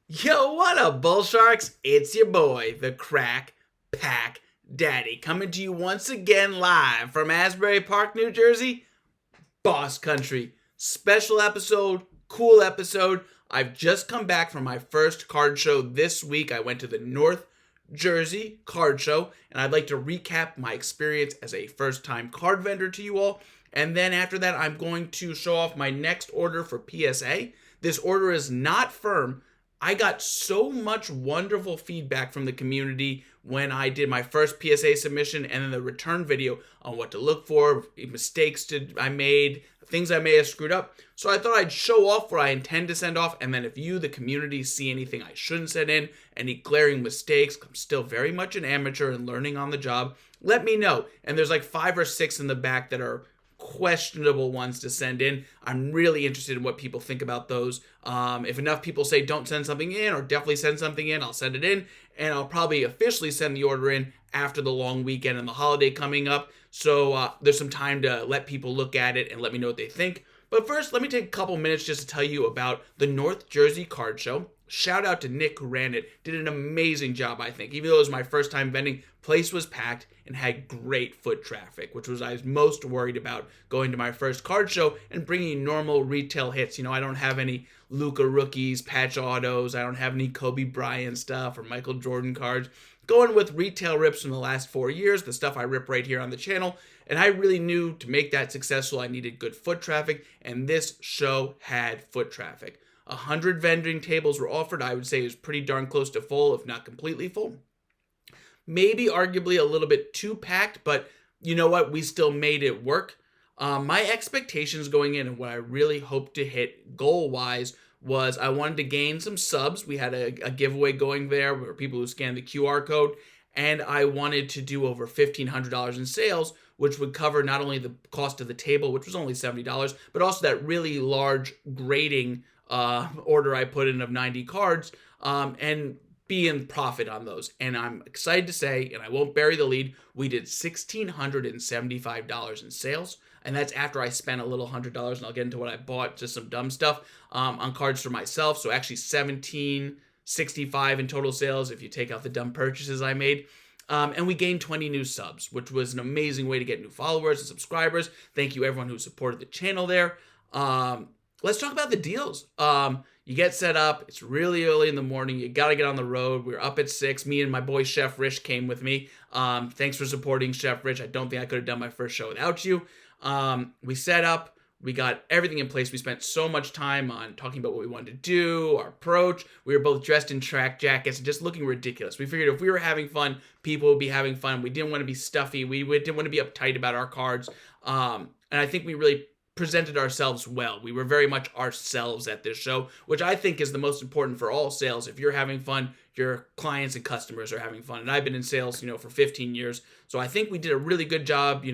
Yo, what up, Bull Sharks? It's your boy, the Crack Pack Daddy, coming to you once again live from Asbury Park, New Jersey, Boss Country. Special episode, cool episode. I've just come back from my first card show this week. I went to the North Jersey Card Show, and I'd like to recap my experience as a first-time card vendor to you all. And then after that, I'm going to show off my next order for PSA. This order is not firm. I got so much wonderful feedback from the community when I did my first PSA submission and then the return video on what to look for, mistakes I made, things I may have screwed up. So I thought I'd show off what I intend to send off, and then if you, the community, see anything I shouldn't send in, any glaring mistakes, I'm still very much an amateur and learning on the job, let me know. And there's like 5 or 6 in the back that are questionable ones to send in. I'm really interested in what people think about those. If enough people say don't send something in or definitely send something in, I'll send it in, and I'll probably officially send the order in after the long weekend and the holiday coming up. So there's some time to let people look at it and let me know what they think. But first, let me take a couple minutes just to tell you about the North Jersey Card Show. Shout out to Nick who ran it. Did an amazing job, I think. Even though it was my first time vending, place was packed and had great foot traffic, which was I was most worried about going to my first card show and bringing normal retail hits. You know, I don't have any Luka rookies, patch autos. I don't have any Kobe Bryant stuff or Michael Jordan cards. Going with retail rips from the last 4 years, the stuff I rip right here on the channel. And I really knew to make that successful, I needed good foot traffic, and this show had foot traffic. 100 vending tables were offered. I would say it was pretty darn close to full, if not completely full. Maybe arguably a little bit too packed, but you know what? We still made it work. My expectations going in and what I really hoped to hit goal-wise was I wanted to gain some subs. We had a giveaway going there where people who scanned the QR code, and I wanted to do over $1,500 in sales, which would cover not only the cost of the table, which was only $70, but also that really large grading order I put in of 90 cards, and be in profit on those. And I'm excited to say, and I won't bury the lead, we did $1,675 in sales. And that's after I spent a little $100, and I'll get into what I bought, just some dumb stuff, on cards for myself. So actually $1,765 in total sales if you take out the dumb purchases I made. And we gained 20 new subs, which was an amazing way to get new followers and subscribers. Thank you everyone who supported the channel there. Let's talk about the deals. You get set up. It's really early in the morning. You got to get on the road. We were up at 6. Me and my boy Chef Rich came with me. Thanks for supporting Chef Rich. I don't think I could have done my first show without you. We set up. We got everything in place. We spent so much time on talking about what we wanted to do, our approach. We were both dressed in track jackets and just looking ridiculous. We figured if we were having fun, people would be having fun. We didn't want to be stuffy. We didn't want to be uptight about our cards. And I think we really presented ourselves well. We were very much ourselves at this show, which I think is the most important for all sales. If you're having fun, your clients and customers are having fun. And I've been in sales, for 15 years. So I think we did a really good job,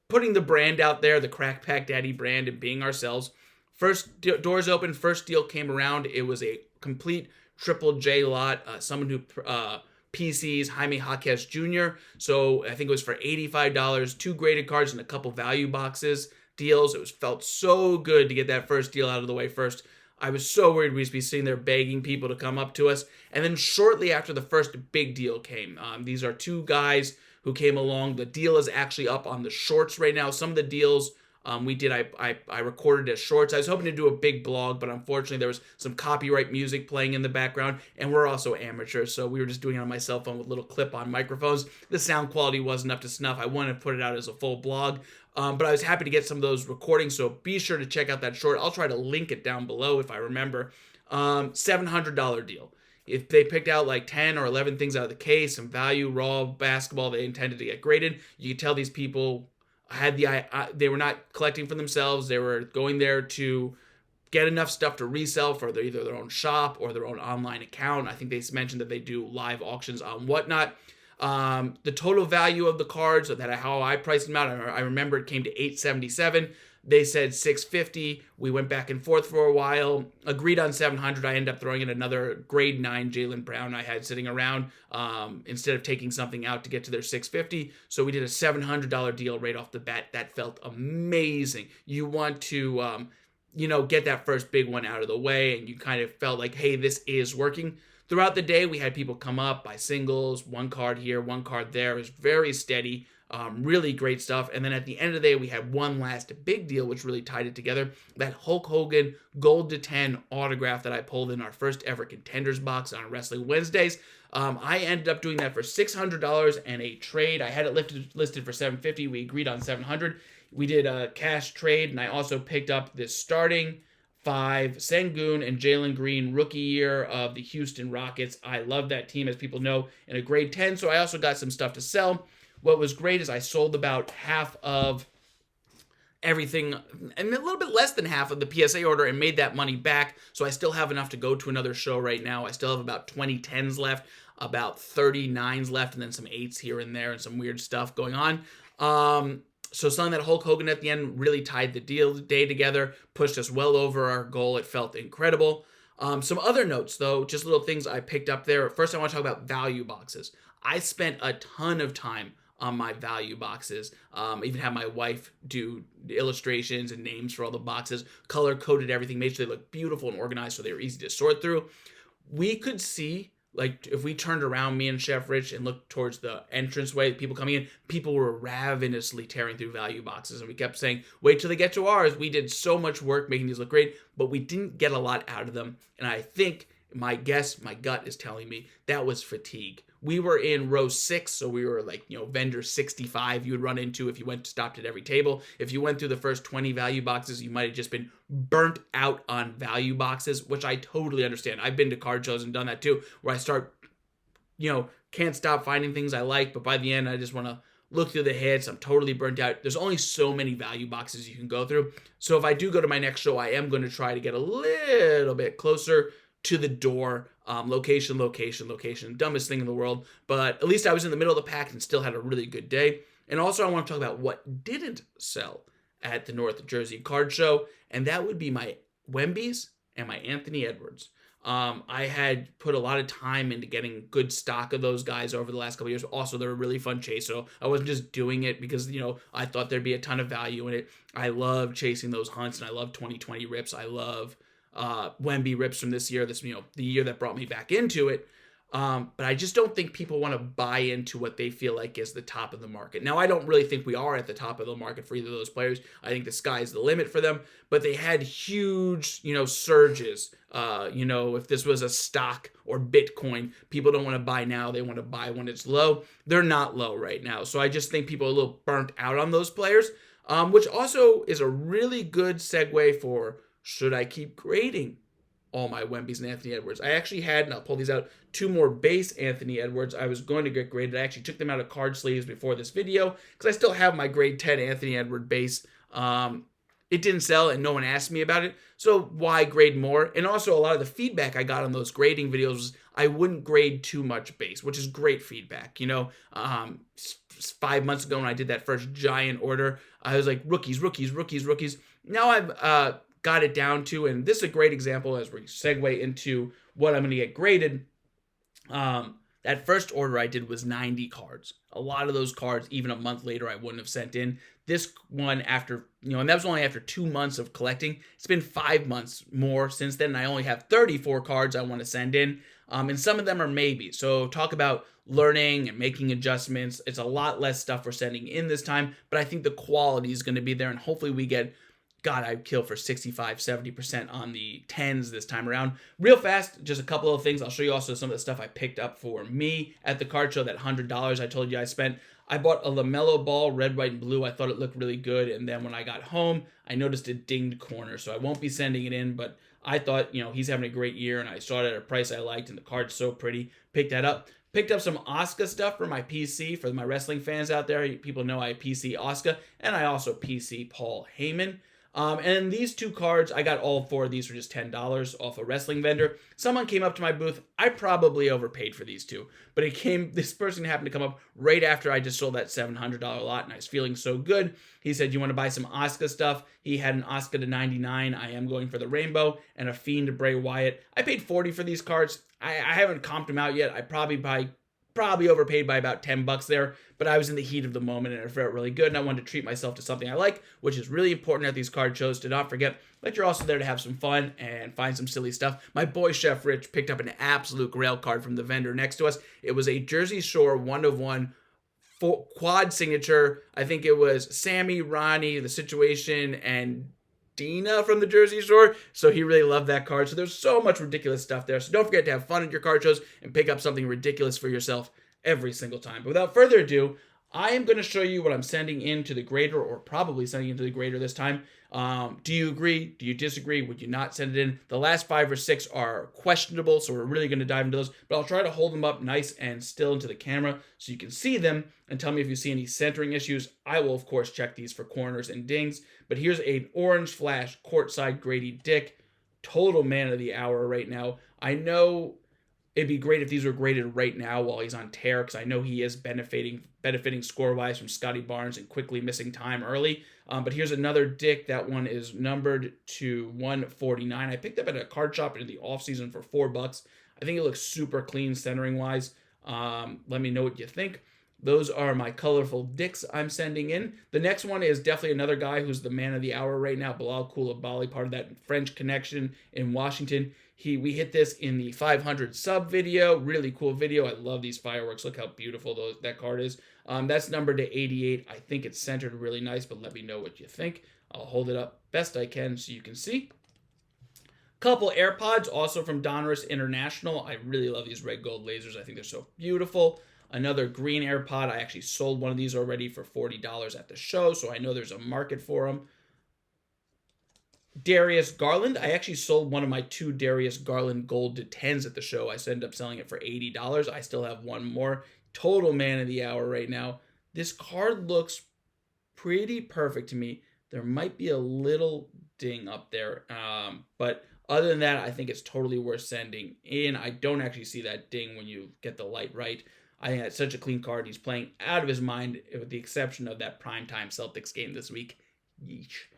putting the brand out there, the Crack Pack Daddy brand, and being ourselves. First doors open, first deal came around. It was a complete Triple J lot. Someone who PCs, Jaime Jaquez Jr. So I think it was for $85, 2 graded cards and a couple value boxes deals. It felt so good to get that first deal out of the way first. I was so worried we'd be sitting there begging people to come up to us. And then shortly after the first big deal came, these are 2 guys who came along. The deal is actually up on the shorts right now. Some of the deals we did, I recorded as shorts. I was hoping to do a big blog, but unfortunately there was some copyright music playing in the background, and we're also amateurs, so we were just doing it on my cell phone with little clip-on microphones. The sound quality wasn't up to snuff. I wanted to put it out as a full blog, but I was happy to get some of those recordings, so be sure to check out that short. I'll try to link it down below if I remember. $700 deal. If they picked out like 10 or 11 things out of the case, some value, raw basketball they intended to get graded, you could tell these people had they were not collecting for themselves. They were going there to get enough stuff to resell for either their own shop or their own online account. I think they mentioned that they do live auctions on Whatnot. The total value of the cards, how I priced them out, I remember it came to $877. They said $650. We went back and forth for a while. Agreed on $700. I ended up throwing in another grade 9 Jaylen Brown I had sitting around instead of taking something out to get to their $650. So we did a $700 deal right off the bat. That felt amazing. You want to get that first big one out of the way, and you kind of felt like, hey, this is working. Throughout the day, we had people come up, buy singles, one card here, one card there. It was very steady, really great stuff. And then at the end of the day, we had one last big deal, which really tied it together. That Hulk Hogan Gold to 10 autograph that I pulled in our first ever Contenders box on Wrestling Wednesdays. I ended up doing that for $600 and a trade. I had it listed for $750. We agreed on $700. We did a cash trade, and I also picked up this starting 5 Sengun and Jalen Green rookie year of the Houston Rockets. I love that team, as people know, in a grade 10, so I also got some stuff to sell. What was great is I sold about half of everything, and a little bit less than half of the PSA order, and made that money back, so I still have enough to go to another show right now. I still have about 20 10s left, about 30 9s left, and then some 8s here and there, and some weird stuff going on. So selling that Hulk Hogan at the end really tied the day together, pushed us well over our goal. It felt incredible. Some other notes, though, just little things I picked up there. First, I want to talk about value boxes. I spent a ton of time on my value boxes. Even had my wife do the illustrations and names for all the boxes, color-coded everything, made sure they looked beautiful and organized so they were easy to sort through. We could see, like, if we turned around, me and Chef Rich, and looked towards the entranceway, people coming in, people were ravenously tearing through value boxes, and we kept saying, wait till they get to ours. We did so much work making these look great, but we didn't get a lot out of them, and I think, my gut is telling me, that was fatigue. We were in row 6, so we were like, vendor 65 you would run into if you stopped at every table. If you went through the first 20 value boxes, you might have just been burnt out on value boxes, which I totally understand. I've been to card shows and done that too, where I start, can't stop finding things I like, but by the end, I just want to look through the hits. I'm totally burnt out. There's only so many value boxes you can go through. So if I do go to my next show, I am going to try to get a little bit closer to the door. Location. Dumbest thing in the world. But at least I was in the middle of the pack and still had a really good day. And also I want to talk about what didn't sell at the North Jersey Card Show. And that would be my Wemby's and my Anthony Edwards. I had put a lot of time into getting good stock of those guys over the last couple of years. Also, they're a really fun chase, so I wasn't just doing it because, I thought there'd be a ton of value in it. I love chasing those hunts, and I love 2020 rips. I love Wemby rips from this year, the year that brought me back into it. But I just don't think people want to buy into what they feel like is the top of the market. Now, I don't really think we are at the top of the market for either of those players. I think the sky's the limit for them, but they had huge, surges. If this was a stock or Bitcoin, people don't want to buy now. They want to buy when it's low. They're not low right now. So I just think people are a little burnt out on those players, which also is a really good segue for, should I keep grading all my Wemby's and Anthony Edwards? I actually had, and I'll pull these out, 2 more base Anthony Edwards I was going to get graded. I actually took them out of card sleeves before this video because I still have my grade 10 Anthony Edward base. It didn't sell and no one asked me about it, so why grade more? And also, a lot of the feedback I got on those grading videos was I wouldn't grade too much base, which is great feedback. 5 months ago when I did that first giant order, I was like, rookies. Now I've got it down to, and this is a great example as we segue into what I'm going to get graded. That first order I did was 90 cards. A lot of those cards, even a month later, I wouldn't have sent in. This one after, and that was only after 2 months of collecting. It's been 5 months more since then, and I only have 34 cards I want to send in. And some of them are maybes. So talk about learning and making adjustments. It's a lot less stuff we're sending in this time, but I think the quality is going to be there, and hopefully we get, God, I'd kill for 65-70% on the 10s this time around. Real fast, just a couple of things. I'll show you also some of the stuff I picked up for me at the card show, that $100 I told you I spent. I bought a LaMelo Ball, red, white, and blue. I thought it looked really good, and then when I got home, I noticed a dinged corner, so I won't be sending it in, but I thought, he's having a great year, and I saw it at a price I liked, and the card's so pretty. Picked that up. Picked up some Oscar stuff for my PC, for my wrestling fans out there. People know I PC Oscar, and I also PC Paul Heyman. And these 2 cards, I got all 4 of these for just $10 off a wrestling vendor. Someone came up to my booth. I probably overpaid for these 2, but this person happened to come up right after I just sold that $700 lot, and I was feeling so good. He said, you want to buy some Oscar stuff? He had an Oscar to 99. I am going for the rainbow, and a Fiend to Bray Wyatt. I paid $40 for these cards. I haven't comped them out yet. I probably buy probably overpaid by about 10 bucks there, but I was in the heat of the moment and it felt really good, and I wanted to treat myself to something I like, which is really important at these card shows, to not forget that you're also there to have some fun and find some silly stuff. My boy Chef Rich picked up an absolute grail card from the vendor next to us. It was a Jersey Shore 1-of-1 quad signature. I think it was Sammy, Ronnie, The Situation, and Dina from the Jersey Shore, so he really loved that card. So there's so much ridiculous stuff there. So don't forget to have fun at your card shows and pick up something ridiculous for yourself every single time. But without further ado, I am going to show you what I'm sending into the grader, or probably sending into the grader this time. Do you agree? Do you disagree? Would you not send it in? The last 5 or 6 are questionable, so we're really going to dive into those. But I'll try to hold them up nice and still into the camera so you can see them and tell me if you see any centering issues. I will, of course, check these for corners and dings. But here's an orange flash courtside Grady Dick. Total man of the hour right now. I know it'd be great if these were graded right now while he's on tear, because I know he is benefiting score-wise from Scotty Barnes and quickly missing time early. But here's another Dick. That one is numbered to 149. I picked up at a card shop in the offseason for $4. I think it looks super clean centering-wise. Let me know what you think. Those are my colorful Dicks I'm sending in. The next one is definitely another guy who's the man of the hour right now, Bilal Koulibaly, part of that French connection in Washington. We hit this in the 500 sub video. Really cool video. I love these fireworks. Look how beautiful that card is. That's numbered to 88. I think it's centered really nice, but let me know what you think. I'll hold it up best I can so you can see. Couple AirPods, also from Donruss International. I really love these red gold lasers. I think they're so beautiful. Another green AirPod. I actually sold one of these already for $40 at the show, so I know there's a market for them. Darius Garland. I actually sold one of my 2 Darius Garland gold to 10s at the show. I ended up selling it for $80. I still have one more. Total man of the hour right now. This card looks pretty perfect to me. There might be a little ding up there, but other than that, I think it's totally worth sending in. I don't actually see that ding when you get the light right. I think that's such a clean card. He's playing out of his mind, with the exception of that primetime Celtics game this week. Yeesh.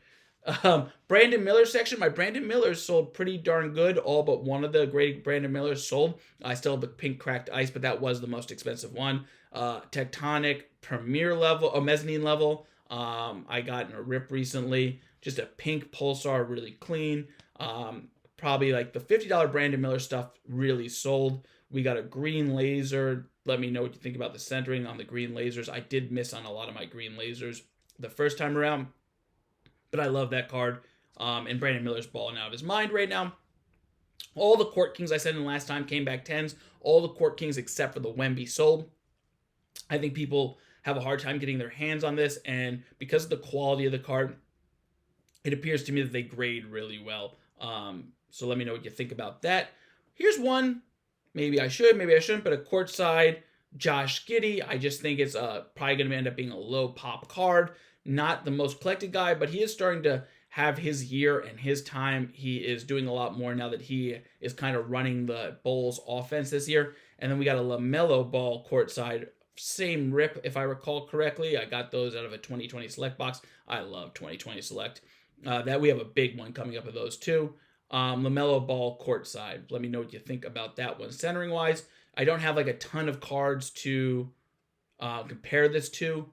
Brandon Miller section. My Brandon Millers sold pretty darn good. All but one of the great Brandon Millers sold. I still have the pink cracked ice, but that was the most expensive one. Tectonic premier level, mezzanine level. I got in a rip recently. Just a pink pulsar, really clean. Probably like the $50 Brandon Miller stuff really sold. We got a green laser. Let me know what you think about the centering on the green lasers. I did miss on a lot of my green lasers the first time around, but I love that card. And Brandon Miller's balling out of his mind right now. All the Court Kings I sent in last time came back 10s. All the Court Kings except for the Wemby sold. I think people have a hard time getting their hands on this, and because of the quality of the card, it appears to me that they grade really well. So let me know what you think about that. Here's one. Maybe I should, maybe I shouldn't, but a courtside Josh Giddey. I just think it's probably going to end up being a low pop card. Not the most collected guy, but he is starting to have his year and his time. He is doing a lot more now that he is kind of running the Bulls offense this year. And then we got a LaMelo Ball courtside. Same rip, if I recall correctly. I got those out of a 2020 Select box. I love 2020 Select. That we have a big one coming up of those too. LaMelo Ball courtside. Let me know what you think about that one. Centering wise, I don't have like a ton of cards to compare this to.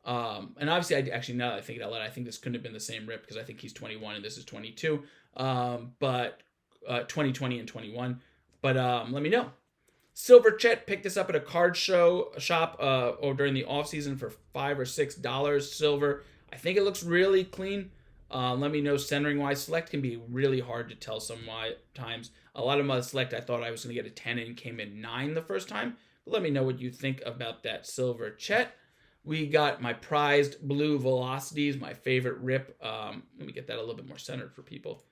And obviously, actually, now that I think it out loud, I think this couldn't have been the same rip because I think he's 21 and this is 22. But 2020 and 21. But let me know. Silver Chet picked this up at a card shop or during the off season for $5 or $6. Silver. I think it looks really clean. Let me know centering wise. Select can be really hard to tell sometimes. A lot of my Select, I thought I was going to get a 10 and came in 9 the first time. But let me know what you think about that Silver Chet. We got my prized blue velocities, my favorite rip. Let me get that a little bit more centered for people.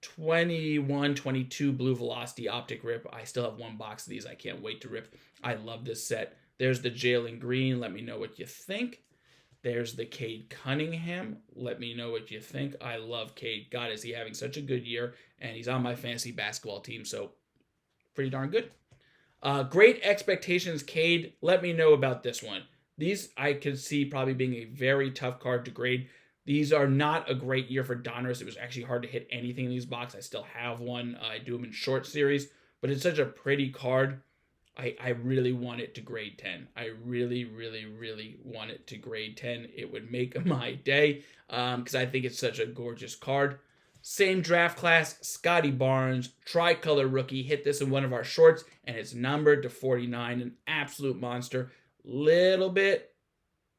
21, 22 blue velocity optic rip. I still have one box of these. I can't wait to rip. I love this set. There's the Jalen Green. Let me know what you think. There's the Cade Cunningham. Let me know what you think. I love Cade. God, is he having such a good year. And he's on my fantasy basketball team, so pretty darn good. Great Expectations Cade. Let me know about this one. These I could see probably being a very tough card to grade. These are not a great year for Donruss. It was actually hard to hit anything in these boxes. I still have one. I do them in short series, but it's such a pretty card. I really want it to grade 10. I really, really, really want it to grade 10. It would make my day because I think it's such a gorgeous card. Same draft class, Scotty Barnes, tricolor rookie. Hit this in one of our shorts, and it's numbered to 49. An absolute monster. Little bit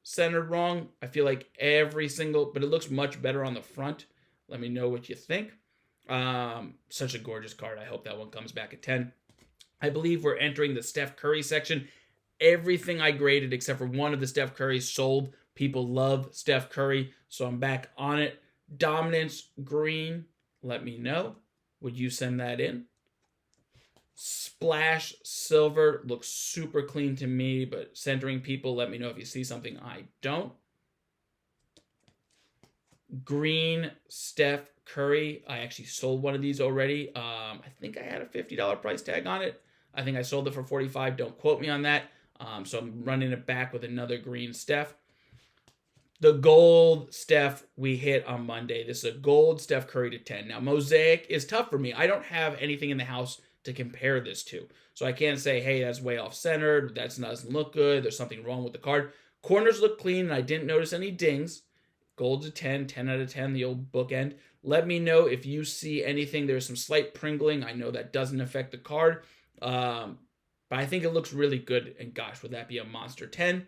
centered wrong. I feel like every single, but it looks much better on the front. Let me know what you think. Such a gorgeous card. I hope that one comes back at 10. I believe we're entering the Steph Curry section. Everything I graded except for one of the Steph Curry sold. People love Steph Curry, so I'm back on it. Dominance green, let me know. Would you send that in? Splash silver looks super clean to me, but centering people, let me know if you see something I don't. Green Steph Curry, I actually sold one of these already. I think I had a $50 price tag on it. I think I sold it for $45. Don't quote me on that. So I'm running it back with another green Steph. The gold Steph we hit on Monday. This is a gold Steph Curry to 10. Now, Mosaic is tough for me. I don't have anything in the house to compare this to. So I can't say, hey, that's way off centered. That doesn't look good. There's something wrong with the card. Corners look clean, and I didn't notice any dings. Gold to 10, 10 out of 10, the old bookend. Let me know if you see anything. There's some slight pringling. I know that doesn't affect the card. But I think it looks really good. And gosh, would that be a monster 10?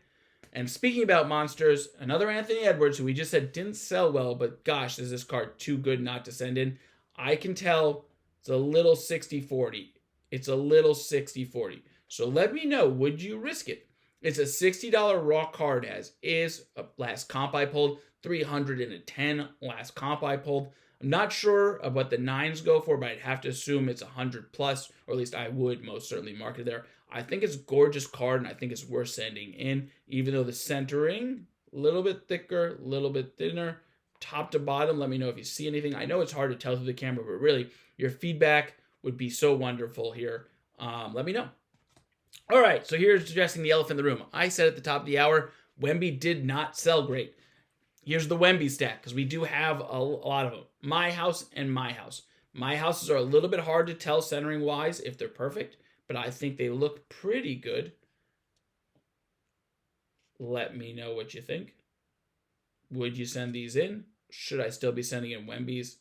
And speaking about monsters, another Anthony Edwards, who we just said didn't sell well, but gosh, is this card too good not to send in? I can tell it's a little 60-40. It's a little 60-40. So let me know, would you risk it? It's a $60 raw card as is. Last comp I pulled, 310 last comp I pulled. I'm not sure of what the nines go for, but I'd have to assume it's 100 plus, or at least I would most certainly mark it there. I think it's a gorgeous card, and I think it's worth sending in, even though the centering, a little bit thicker, a little bit thinner, top to bottom. Let me know if you see anything. I know it's hard to tell through the camera, but really, your feedback would be so wonderful here. Let me know. All right, so here's addressing the elephant in the room. I said at the top of the hour, Wemby did not sell great. Here's the Wemby stack, because we do have a lot of them. My house and my house. My houses are a little bit hard to tell centering-wise if they're perfect, but I think they look pretty good. Let me know what you think. Would you send these in? Should I still be sending in Wemby's?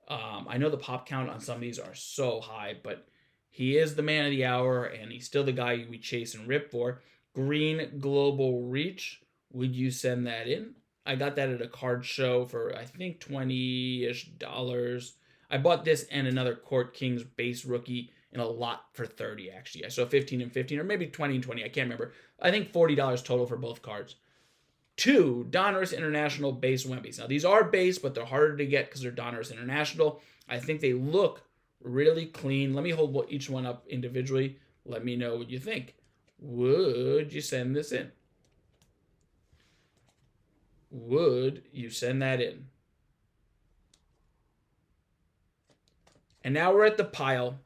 I know the pop count on some of these are so high, but he is the man of the hour, and he's still the guy we chase and rip for. Green Global Reach. Would you send that in? I got that at a card show for, I think, $20-ish. I bought this and another Court Kings base rookie in a lot for $30, actually. I saw 15 and 15, or maybe 20 and 20. I can't remember. I think $40 total for both cards. 2 Donruss International base Wembys. Now, these are base, but they're harder to get because they're Donruss International. I think they look really clean. Let me hold each one up individually. Let me know what you think. Would you send this in? Would you send that in? And now we're at the pile.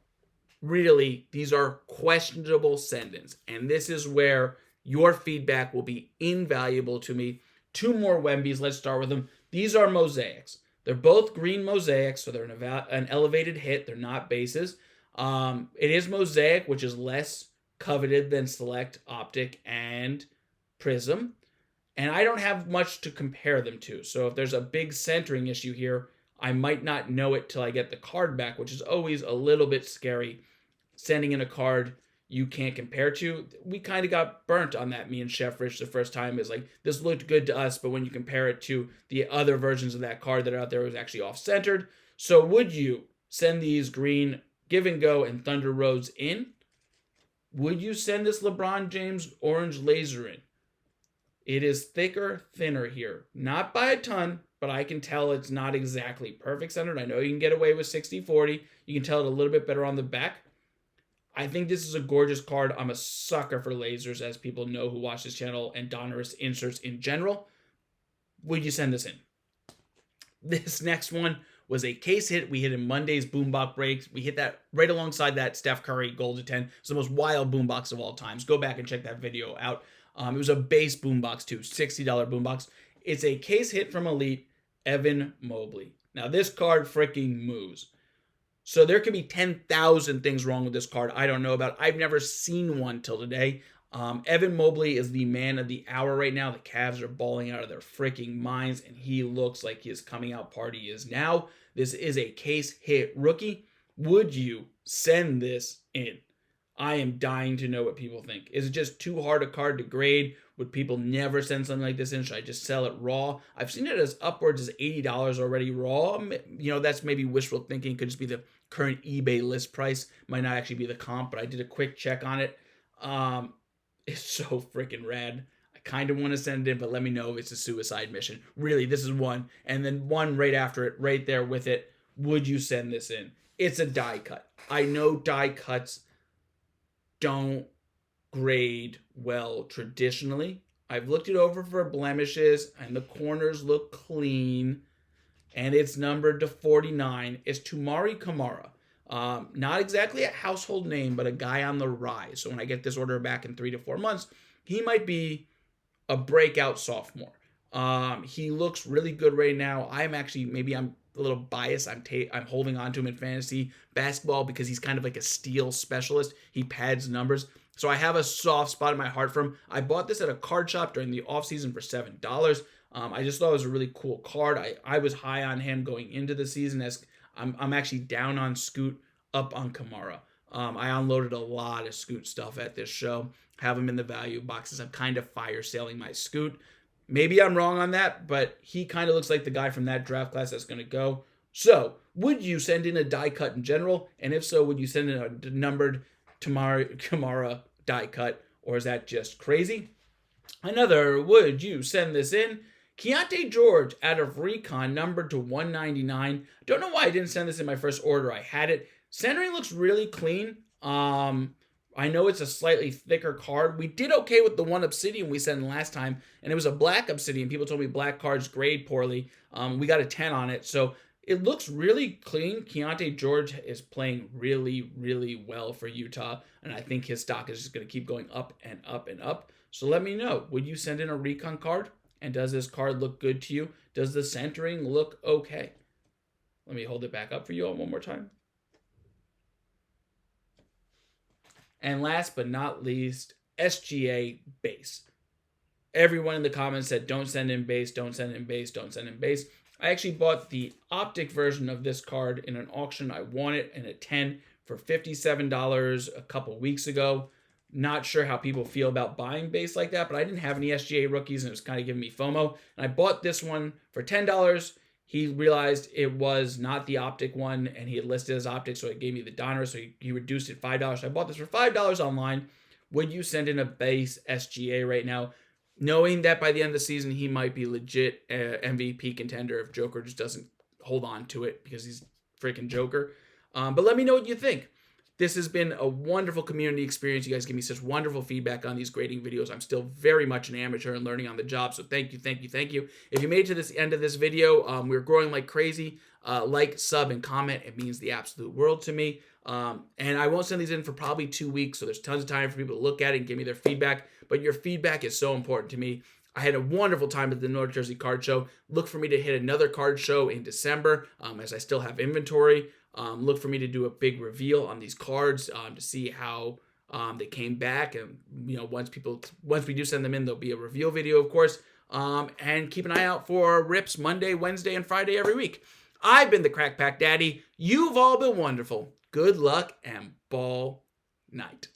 Really, these are questionable send-ins. And this is where your feedback will be invaluable to me. 2 more Wembys. Let's start with them. These are mosaics. They're both green mosaics, so they're an elevated hit. They're not bases. It is mosaic, which is less coveted than Select, Optic, and Prism. And I don't have much to compare them to. So if there's a big centering issue here, I might not know it till I get the card back, which is always a little bit scary. Sending in a card you can't compare to. We kind of got burnt on that, me and Chef Rich, the first time. Is like, this looked good to us, but when you compare it to the other versions of that card that are out there, it was actually off-centered. So would you send these green Give and Go and Thunder Roads in? Would you send this LeBron James orange laser in? It is thicker, thinner here. Not by a ton, but I can tell it's not exactly perfect centered. I know you can get away with 60-40. You can tell it a little bit better on the back. I think this is a gorgeous card. I'm a sucker for lasers, as people know who watch this channel, and Donruss inserts in general. Would you send this in? This next one was a case hit. We hit in Monday's boombox breaks. We hit that right alongside that Steph Curry gold to 10. It's the most wild boombox of all times. Go back and check that video out. It was a base boombox too, $60 boombox. It's a case hit from Elite, Evan Mobley. Now this card freaking moves. So there could be 10,000 things wrong with this card I don't know about. I've never seen one till today. Evan Mobley is the man of the hour right now. The Cavs are balling out of their freaking minds, and he looks like his coming out party is now. This is a case hit rookie. Would you send this in? I am dying to know what people think. Is it just too hard a card to grade? Would people never send something like this in? Should I just sell it raw? I've seen it as upwards as $80 already raw. You know, that's maybe wishful thinking. Could just be the current eBay list price. Might not actually be the comp, but I did a quick check on it. It's so freaking rad. I kind of want to send it in, but let me know if it's a suicide mission. Really, this is one. And then one right after it, right there with it. Would you send this in? It's a die cut. I know die cuts don't grade well traditionally. I've looked it over for blemishes, and the corners look clean, and it's numbered to 49. It's Tumari Kamara. Not exactly a household name, but a guy on the rise. So when I get this order back in 3 to 4 months, he might be a breakout sophomore. He looks really good right now. I'm a little biased. I'm holding on to him in fantasy basketball because he's kind of like a steal specialist. He pads numbers. So I have a soft spot in my heart for him. I bought this at a card shop during the offseason for $7. I just thought it was a really cool card. I was high on him going into the season as I'm actually down on Scoot, up on Kamara. I unloaded a lot of Scoot stuff at this show. Have him in the value boxes. I'm kind of fire selling my Scoot. Maybe I'm wrong on that, but he kind of looks like the guy from that draft class that's going to go. So, would you send in a die cut in general? And if so, would you send in a numbered Kamara die cut? Or is that just crazy? Another, would you send this in? Keontae George out of Recon, numbered to 199. Don't know why I didn't send this in my first order. I had it. Centering looks really clean. I know it's a slightly thicker card. We did okay with the one Obsidian we sent in last time, and it was a black Obsidian. People told me black cards grade poorly. We got a 10 on it, so it looks really clean. Keontae George is playing really, really well for Utah, and I think his stock is just going to keep going up and up and up. So let me know. Would you send in a Recon card? And does this card look good to you? Does the centering look okay? Let me hold it back up for you all one more time. And last but not least, SGA base. Everyone in the comments said, don't send in base, don't send in base, don't send in base. I actually bought the optic version of this card in an auction. I won it in a 10 for $57 a couple weeks ago. Not sure how people feel about buying base like that, but I didn't have any SGA rookies, and it was kind of giving me FOMO. And I bought this one for $10. He realized it was not the optic one, and he had listed as optic, so it gave me the Donner, so he reduced it $5. I bought this for $5 online. Would you send in a base SGA right now, knowing that by the end of the season, he might be legit MVP contender if Joker just doesn't hold on to it because he's freaking Joker? But let me know what you think. This has been a wonderful community experience. You guys give me such wonderful feedback on these grading videos. I'm still very much an amateur and learning on the job, so thank you, thank you, thank you. If you made it to this end of this video, we're growing like crazy. Like, sub, and comment. It means the absolute world to me. And I won't send these in for probably 2 weeks, so there's tons of time for people to look at it and give me their feedback. But your feedback is so important to me. I had a wonderful time at the North Jersey Card Show. Look for me to hit another card show in December, as I still have inventory. Look for me to do a big reveal on these cards to see how they came back. And, you know, once we do send them in, there'll be a reveal video, of course. And keep an eye out for rips Monday, Wednesday, and Friday every week. I've been the Crack Pack Daddy. You've all been wonderful. Good luck and ball night.